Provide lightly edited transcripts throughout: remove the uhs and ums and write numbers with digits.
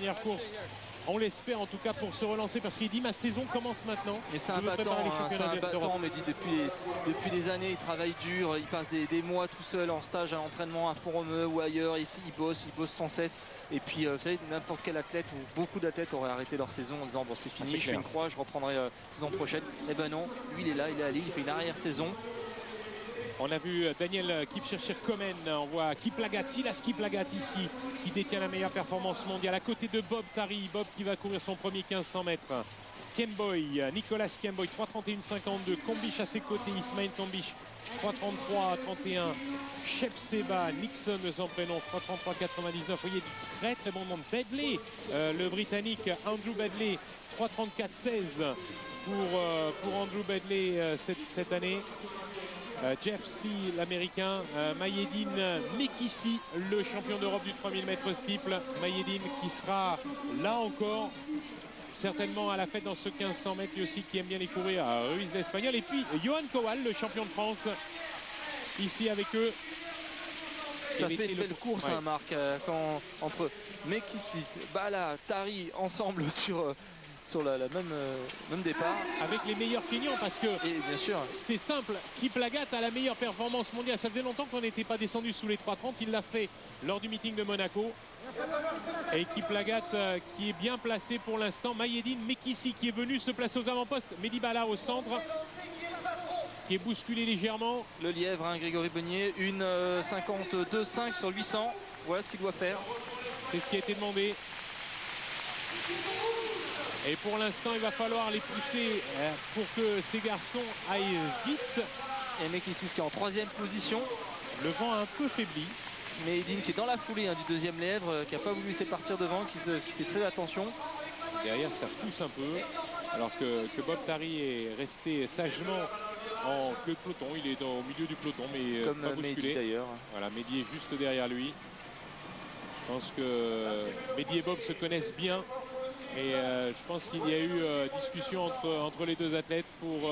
dernière course. On l'espère en tout cas pour se relancer parce qu'il dit ma saison commence maintenant. Mais c'est un battant, mais dit depuis des années, il travaille dur, il passe des mois tout seul en stage à l'entraînement à Font-Romeu ou ailleurs. Ici, il bosse sans cesse. Et puis, vous savez, n'importe quel athlète ou beaucoup d'athlètes auraient arrêté leur saison en disant bon, c'est fini, je fais une croix, je reprendrai saison prochaine. Eh ben non, lui il est là, il est à Lille, il fait une arrière-saison. On a vu Daniel Kipchirchir-Komen, on voit Kiplagat, Silas Kiplagat ici, qui détient la meilleure performance mondiale, à côté de Bob Tari, Bob qui va courir son premier 1500 mètres. Kemboy, Nicolas Kemboy, 3:31:52, Kombish à ses côtés, Ismaël Kombish, 3:33:31, Shepseba, Nixon de son prénom, 3:33:99, vous voyez du très très bon monde. Bedley, le Britannique Andrew Bedley, 3:34:16 pour Andrew Bedley cette année. Jeff C, l'américain, Mayedine Mekissi, le champion d'Europe du 3000 mètres steeple. Mayedine qui sera là encore certainement à la fête dans ce 1500 mètres, lui aussi qui aime bien les courir à Ruiz l'Espagnol. Et puis Johan Kowal, le champion de France, ici avec eux. Ça fait une belle course, hein, Marc, entre Mekissi, Bala, Tari ensemble sur la même départ. Avec les meilleurs Kenyans parce que bien sûr c'est simple, Kiplagat a la meilleure performance mondiale. Ça faisait longtemps qu'on n'était pas descendu sous les 3:30. Il l'a fait lors du meeting de Monaco. Et Kiplagat qui est bien placé pour l'instant. Mayedine Mekissi qui est venu se placer aux avant-postes. Mehdi Bala au centre qui est bousculé légèrement. Le lièvre, hein, Grégory Beugnier, une 52,5 sur 800. Voilà ce qu'il doit faire. C'est ce qui a été demandé. Et pour l'instant, il va falloir les pousser pour que ces garçons aillent vite. Et Mekissi qui est en 3e position. Le vent a un peu faibli. Mayedine qui est dans la foulée, hein, du 2e lièvre, qui n'a pas voulu laisser partir devant, qui fait très attention. Derrière, ça pousse un peu. Alors que Bob Tari est resté sagement en queue de peloton. Il est au milieu du peloton, mais comme pas bousculé. Mehdi d'ailleurs. Voilà, Mehdi est juste derrière lui. Je pense que Mehdi et Bob se connaissent bien. Et je pense qu'il y a eu discussion entre les deux athlètes pour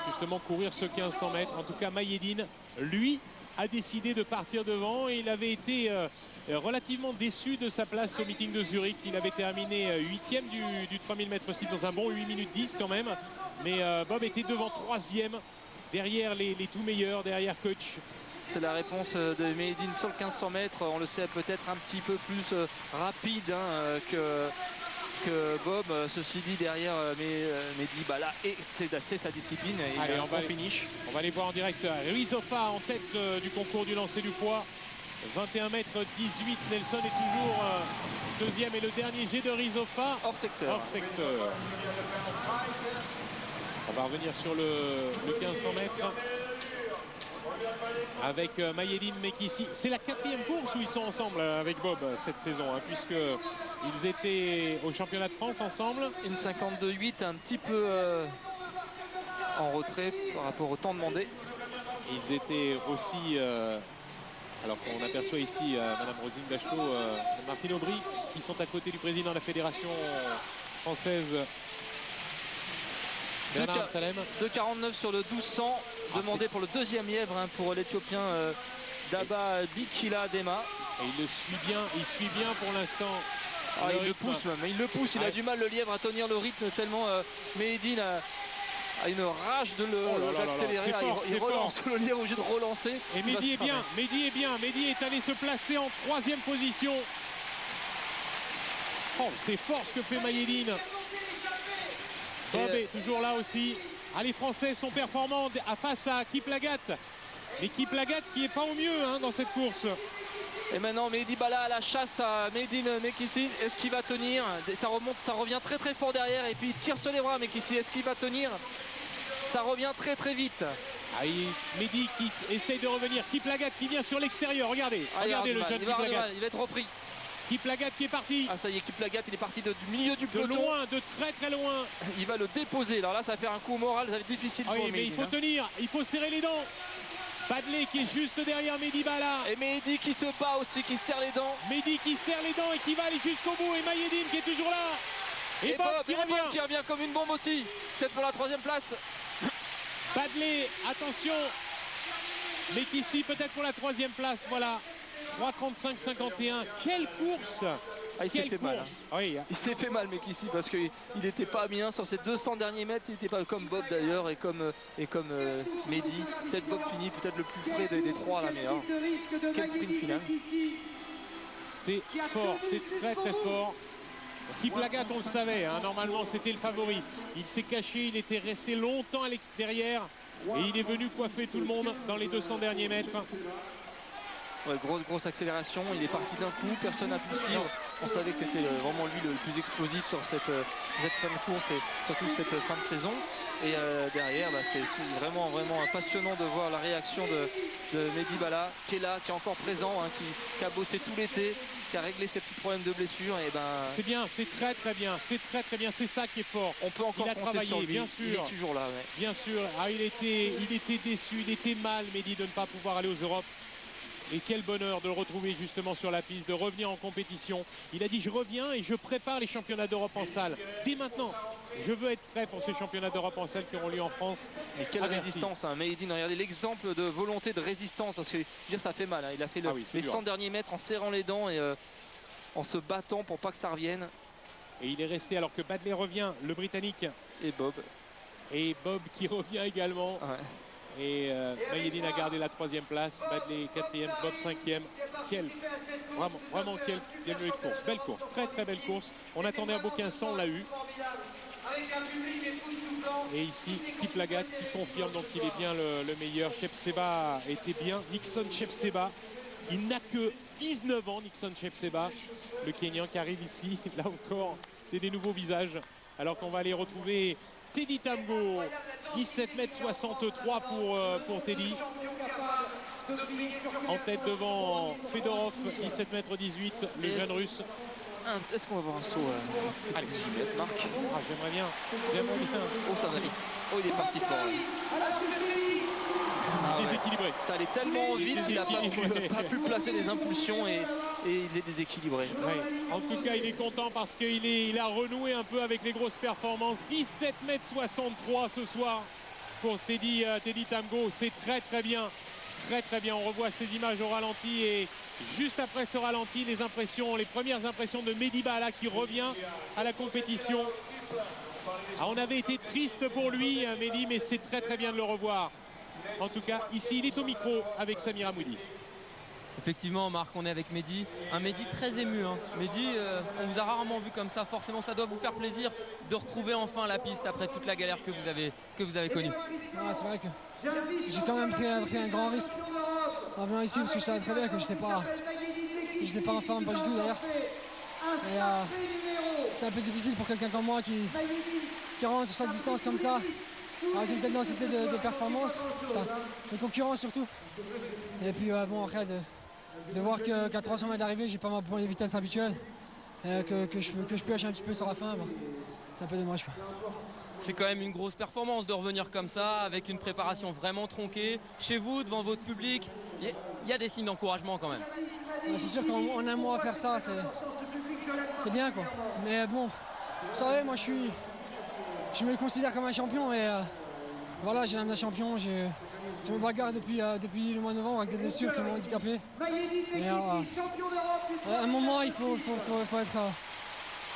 justement courir ce 1500 mètres. En tout cas, Mayedine, lui, a décidé de partir devant. Et il avait été relativement déçu de sa place au meeting de Zurich. Il avait terminé 8e du 3000 mètres steeple dans un bon 8 minutes 10 quand même. Mais Bob était devant 3e, derrière les tout meilleurs, derrière Coach. C'est la réponse de Mayedine sur le 1500 mètres. On le sait, peut-être un petit peu plus rapide, hein, que Bob. Ceci dit, derrière Mehdi Bala, et c'est sa discipline. Et allez, on va finish. On va aller voir en direct Ruizofa en tête du concours du lancer du poids. 21 mètres 18. Nelson est toujours deuxième et le dernier jet de Ruizofa. Hors secteur. Hors secteur. On va revenir sur le 1500 mètres. Avec Mayedine Mekissi. C'est la 4e course où ils sont ensemble avec Bob cette saison, hein, puisqu'ils étaient au championnat de France ensemble. Une 52,8, un petit peu en retrait par rapport au temps demandé. Ils étaient aussi, alors qu'on aperçoit ici Madame Rosine Bachelot, Martine Aubry, qui sont à côté du président de la fédération française. 2,49 sur le 1200, demandé pour le 2e lièvre, hein, pour l'Éthiopien Daba Bikila Dema. Et il suit bien pour l'instant. Il le pousse même, il le pousse, il a du mal le lièvre à tenir le rythme tellement Mayedine a une rage d'accélérer. Il relance le lièvre, obligé de relancer. Et Mehdi est bien, Mehdi est allé se placer en 3e position. Oh, c'est fort ce que fait Mayedine. Bob est toujours là aussi. Ah, les Français sont performants face à Kiplagat. Mais Kiplagat qui n'est pas au mieux, hein, dans cette course. Et maintenant Mehdi Bala à la chasse à Mayedine Mekissi. Est-ce qu'il va tenir? Ça remonte, ça revient très très fort derrière. Et puis il tire sur les bras Mekissi. Est-ce qu'il va tenir? Ça revient très très vite. Ah, Mehdi qui essaye de revenir. Kiplagat qui vient sur l'extérieur. Regardez, regardez le jeune Kiplagat. Il va être repris. Kiplagat qui est parti. Ah, ça y est, Kiplagat, il est parti du milieu du peloton. De loin, de très très loin. Il va le déposer. Alors là, ça va faire un coup moral, ça va être difficile pour Mehdi. Mais il faut tenir, il faut serrer les dents. Badley qui est juste derrière Mehdi Bala. Et Mehdi qui se bat aussi, qui serre les dents. Mehdi qui serre les dents et qui va aller jusqu'au bout. Et Mayedine qui est toujours là. Et Bob qui revient comme une bombe aussi. Peut-être pour la 3e place. Badley, attention. Mekissi peut-être pour la 3e place. Voilà. 3:35,51. Quelle course! Ah, il s'est fait mal. Oui. Il s'est fait mal, mec, ici, parce qu'il n'était pas bien sur ces 200 derniers mètres. Il n'était pas comme Bob d'ailleurs et comme Mehdi. Peut-être Bob finit peut-être le plus frais des trois là, mais quel sprint final. C'est fort, c'est très très fort. Kiplagat, on le savait, hein, normalement c'était le favori. Il s'est caché, il était resté longtemps à l'extérieur et il est venu coiffer tout le monde dans les 200 derniers mètres. Ouais, grosse accélération, il est parti d'un coup, personne n'a pu le suivre. On savait que c'était vraiment lui le plus explosif sur cette fin de course et surtout cette fin de saison. Et derrière, c'était vraiment passionnant de voir la réaction de Mehdi Bala, qui est là, qui est encore présent, hein, qui a bossé tout l'été, qui a réglé ses petits problèmes de blessure. C'est bien, c'est très bien, c'est très bien, c'est ça qui est fort. On peut encore compter sur lui, bien sûr. Il est toujours là. Ouais. Bien sûr, il était déçu, il était mal, Mehdi, de ne pas pouvoir aller aux Europes. Et quel bonheur de le retrouver justement sur la piste, de revenir en compétition. Il a dit je reviens et je prépare les championnats d'Europe en salle. Dès maintenant, je veux être prêt pour ces championnats d'Europe en salle qui auront lieu en France. Mais quelle résistance, hein. Mehdi, regardez l'exemple de volonté de résistance, parce que dire ça fait mal. Hein. Il a fait les 100 derniers mètres en serrant les dents et en se battant pour pas que ça revienne. Et il est resté alors que Badley revient, le Britannique. Et Bob. Et Bob qui revient également. Ouais. Et Mayedine a gardé la 3e place, Badley 4e, Bob 5e. Vraiment quelle course, belle course, très belle course. On attendait un beau 1500, on l'a eu. Et ici, Kiplagat qui confirme donc qu'il est bien le meilleur. Chepseba était bien, Nixon Chepseba. Il n'a que 19 ans, Nixon Chepseba, le Kenyan qui arrive ici. Là encore, c'est des nouveaux visages. Alors qu'on va aller retrouver Teddy Tambo, 17,63 m pour Teddy. En tête devant Fedorov, 17,18 m, le jeune russe. Est-ce qu'on va voir un saut à 18 mètres, Marc? J'aimerais bien. Oh, ça va vite. Oh, il est parti fort. Déséquilibré. Ça allait tellement vite qu'il n'a pas pu placer les impulsions et il est déséquilibré. Ouais. En tout cas, il est content parce qu'il a renoué un peu avec les grosses performances. 17,63 m ce soir pour Teddy Tambo. C'est très bien. Très bien. On revoit ces images au ralenti et juste après ce ralenti, les premières impressions de Mehdi Bala qui revient à la compétition. On avait été triste pour lui, Mehdi, mais c'est très bien de le revoir. En tout cas, ici, il est au micro avec Samir Amoudi. Effectivement, Marc, on est avec Mehdi. Un Mehdi très ému. Hein. Mehdi, on vous a rarement vu comme ça. Forcément, ça doit vous faire plaisir de retrouver enfin la piste après toute la galère que vous avez connue. Ouais, c'est vrai que j'ai quand même pris un grand risque en venant ici parce que je savais très bien que je n'étais pas en forme, pas du tout d'ailleurs. C'est un peu difficile pour quelqu'un comme moi qui rentre sur sa distance comme ça, avec une telle densité de performance, de concurrence surtout. Et puis bon, après de voir qu'à 300 mètres d'arrivée, j'ai pas ma pointe de vitesse habituelle, que je pêche un petit peu sur la fin, c'est un peu dommage. C'est quand même une grosse performance de revenir comme ça, avec une préparation vraiment tronquée. Chez vous, devant votre public, il y a des signes d'encouragement quand même. Ouais, c'est sûr qu'en un mois faire ça, c'est bien quoi. Mais bon, vous savez, moi je me considère comme un champion et voilà, j'ai l'âme d'un champion. Je me bagarre depuis le mois de novembre avec des blessures qui m'ont handicapé. Et, à un moment, il faut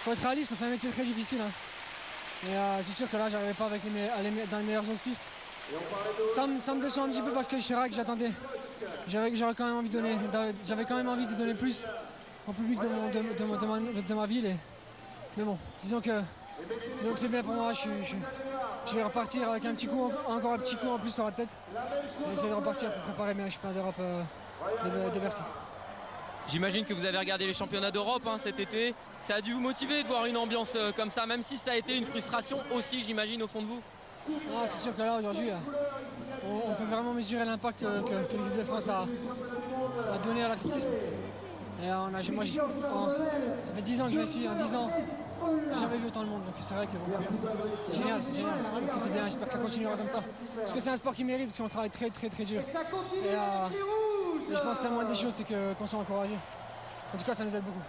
être réaliste, ça fait un métier très difficile. Hein. Et c'est sûr que là, j'arrivais pas dans les meilleurs auspices. Ça me déçoit un petit peu parce que c'est vrai que j'attendais. J'avais quand même envie de donner plus au public de ma ville. Mais bon, disons que c'est bien pour moi. Je vais repartir avec encore un petit coup en plus sur la tête. Et essayer de repartir pour préparer mes championnats d'Europe de Bercy. J'imagine que vous avez regardé les championnats d'Europe cet été. Ça a dû vous motiver de voir une ambiance comme ça, même si ça a été une frustration aussi, j'imagine, au fond de vous. Ah, c'est sûr que là, aujourd'hui, on peut vraiment mesurer l'impact que l'équipe de France a donné à l'athlétisme. Et ça fait 10 ans que je vais ici, en 10 ans, j'ai jamais vu autant de monde. Donc c'est vrai que c'est génial. Je trouve que c'est bien, j'espère que ça continuera comme ça. Parce que c'est un sport qui mérite, parce qu'on travaille très dur. Et je pense que la moindre des choses, c'est qu'on soit encouragé. En tout cas, ça nous aide beaucoup.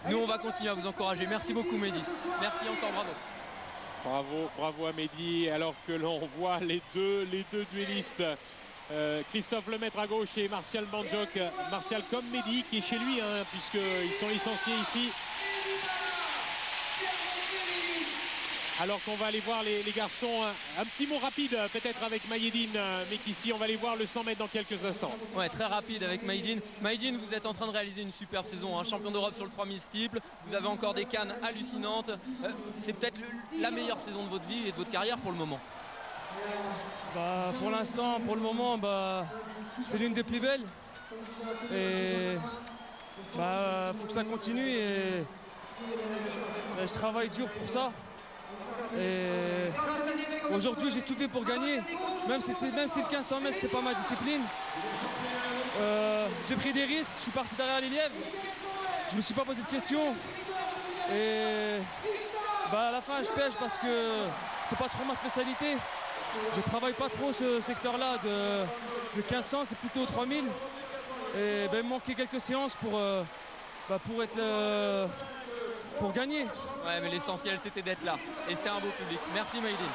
Nous, on va continuer à vous encourager. Merci beaucoup, Mehdi. Merci encore, Bravo à Mehdi, alors que l'on voit les deux duellistes. Christophe Lemaître à gauche et Martial Bandjok. Martial comme Mehdi qui est chez lui, puisqu'ils sont licenciés ici. Alors qu'on va aller voir les garçons, un petit mot rapide peut-être avec Maïeddine Mekissi. On va aller voir le 100 mètres dans quelques instants. Ouais, très rapide avec Maïeddine. Maïeddine, vous êtes en train de réaliser une superbe saison, hein. Champion d'Europe sur le 3000 steeple. Vous avez encore des cannes hallucinantes. C'est peut-être la meilleure saison de votre vie et de votre carrière pour le moment. Bah, pour l'instant, pour le moment, bah, c'est l'une des plus belles. Et bah, faut que ça continue et je travaille dur pour ça. Et aujourd'hui, j'ai tout fait pour gagner. Même si le 1500 mètres, c'était pas ma discipline. J'ai pris des risques, je suis parti derrière les lièvres. Je me suis pas posé de questions. Et bah, à la fin, je pêche parce que c'est pas trop ma spécialité. Je travaille pas trop ce secteur-là de 1500, c'est plutôt 3000. Et ben, il me manquait quelques séances pour gagner. Ouais, mais l'essentiel c'était d'être là. Et c'était un beau public. Merci Maïeddine.